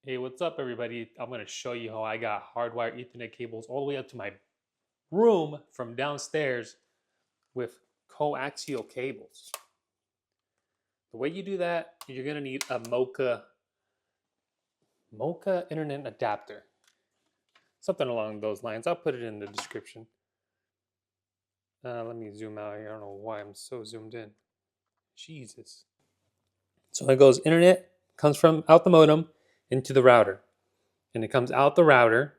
Hey, what's up, everybody? I'm going to show you how I got hardwired Ethernet cables all the way up to my room from downstairs with coaxial cables. The way you do that, you're going to need a MOCA internet adapter, something along those lines. I'll put it in the description. Let me zoom out here. I don't know why I'm so zoomed in. Jesus. So it goes internet, comes from out the modem into the router, and it comes out the router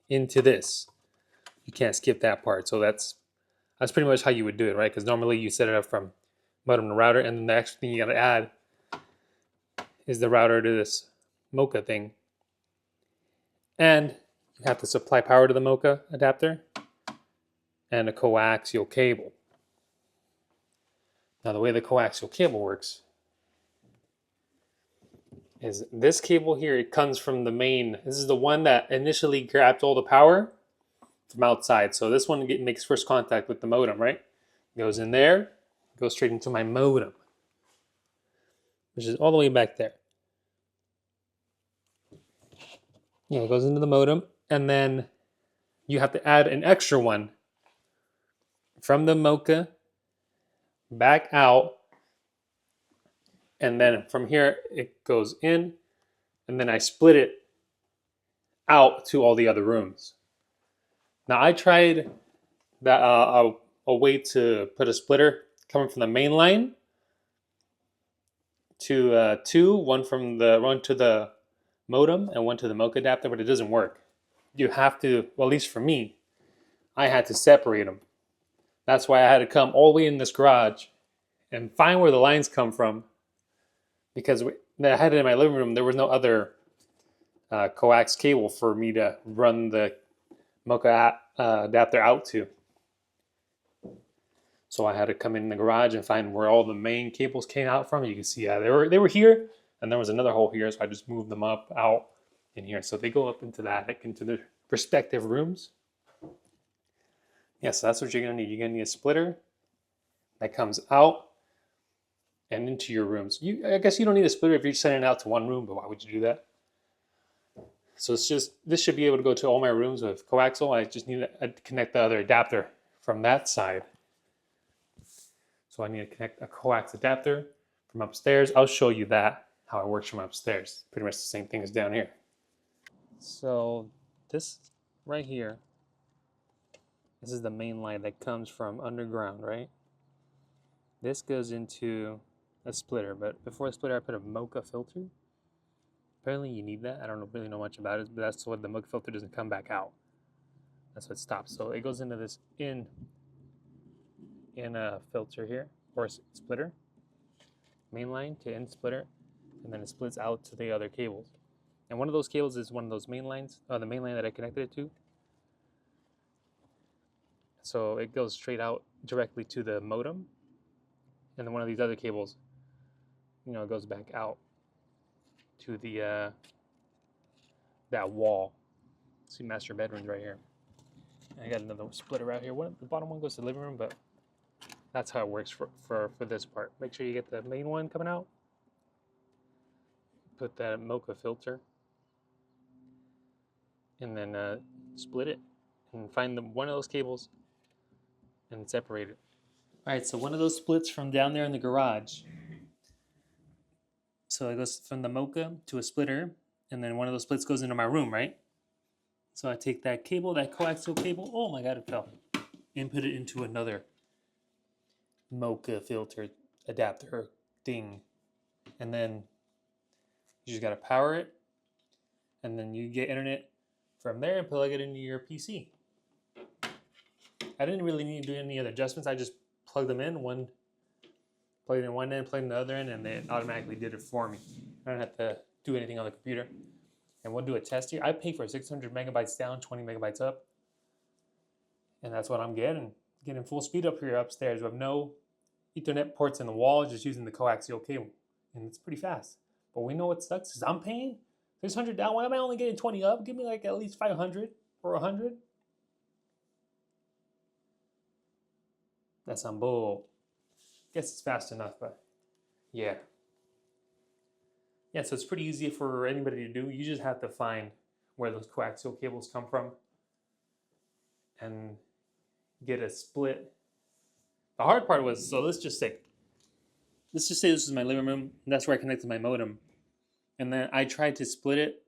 into this. You can't skip that part. So that's pretty much how you would do it, right? Because normally you set it up from modem to router, and then the extra thing you got to add is the router to this MOCA thing. And you have to supply power to the MOCA adapter and a coaxial cable. Now, the way the coaxial cable works is this cable here, it comes from the main. This is the one that initially grabbed all the power from outside. So this one makes first contact with the modem, right? Goes in there, goes straight into my modem, which is all the way back there. Yeah, it goes into the modem, and then you have to add an extra one from the MOCA back out, and then from here it goes in, and then I split it out to all the other rooms. Now I tried that a way to put a splitter coming from the main line to one to the modem and one to the MOCA adapter, but it doesn't work. You have to, well, at least for me, I had to separate them. That's why I had to come all the way in this garage and find where the lines come from, because I had it in my living room. There was no other coax cable for me to run the MOCA adapter out to. So I had to come in the garage and find where all the main cables came out from. You can see they were here, and there was another hole here, so I just moved them out in here. So they go up into into the respective rooms. Yeah, so that's what you're gonna need. You're gonna need a splitter that comes out and into your rooms. I guess you don't need a splitter if you're sending it out to one room, but why would you do that? So this should be able to go to all my rooms with coaxial. I just need to connect the other adapter from that side. So I need to connect a coax adapter from upstairs. I'll show you how it works from upstairs. Pretty much the same thing as down here. So this right here, this is the main line that comes from underground, right? This goes into a splitter, but before the splitter I put a MOCA filter. Apparently you need that. I don't really know much about it, but that's so the MOCA filter doesn't come back out. That's what stops. So it goes into this in a filter here, or a splitter, main line to in splitter, and then it splits out to the other cables. And one of those cables is one of those main lines, the main line that I connected it to. So it goes straight out directly to the modem, and then one of these other cables, it goes back out to the that wall. See, master bedroom's right here. I got another splitter out here. The bottom one goes to the living room, but that's how it works for this part. Make sure you get the main one coming out. Put that MOCA filter, and then split it, and find one of those cables, and separate it. All right, so one of those splits from down there in the garage. So it goes from the MOCA to a splitter, and then one of those splits goes into my room, right? So I take that cable, that coaxial cable, oh my god, it fell, and put it into another MOCA filter adapter thing. And then you just gotta power it, and then you get internet from there and plug it into your PC. I didn't really need to do any other adjustments. I just plugged them in, plugged it in one end, plugged in the other end, and it automatically did it for me. I don't have to do anything on the computer. And we'll do a test here. I pay for 600 megabytes down, 20 megabytes up. And that's what I'm getting. Getting full speed up here upstairs with no Ethernet ports in the wall, just using the coaxial cable. And it's pretty fast. But we know what sucks is I'm paying 600 down. Why am I only getting 20 up? Give me like at least 500 or 100. That's some bull. Guess it's fast enough, but yeah. yeah, so it's pretty easy for anybody to do. You just have to find where those coaxial cables come from and get a split. The hard part was, so let's just say this is my living room, and that's where I connected my modem. And then I tried to split it,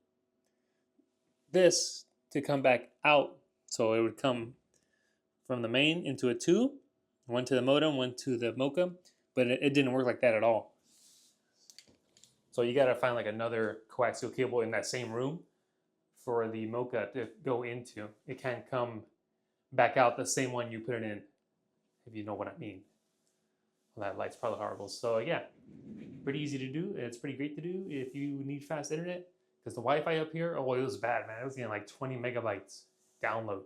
this to come back out. So it would come from the main into a tube, one to the modem, one to the MOCA, but it didn't work like that at all. So you gotta find like another coaxial cable in that same room for the MOCA to go into. It can't come back out the same one you put it in, if you know what I mean. Well, that light's probably horrible. So yeah, pretty easy to do. It's pretty great to do if you need fast internet. Because the Wi-Fi up here, oh, it was bad, man. It was getting like 20 megabytes download.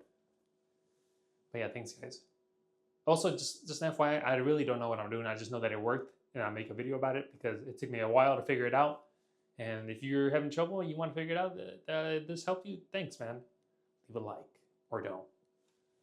But yeah, thanks, guys. Also, just an FYI, I really don't know what I'm doing. I just know that it worked, and I'll make a video about it because it took me a while to figure it out. And if you're having trouble and you want to figure it out, this helped you, thanks, man. Leave a like or don't.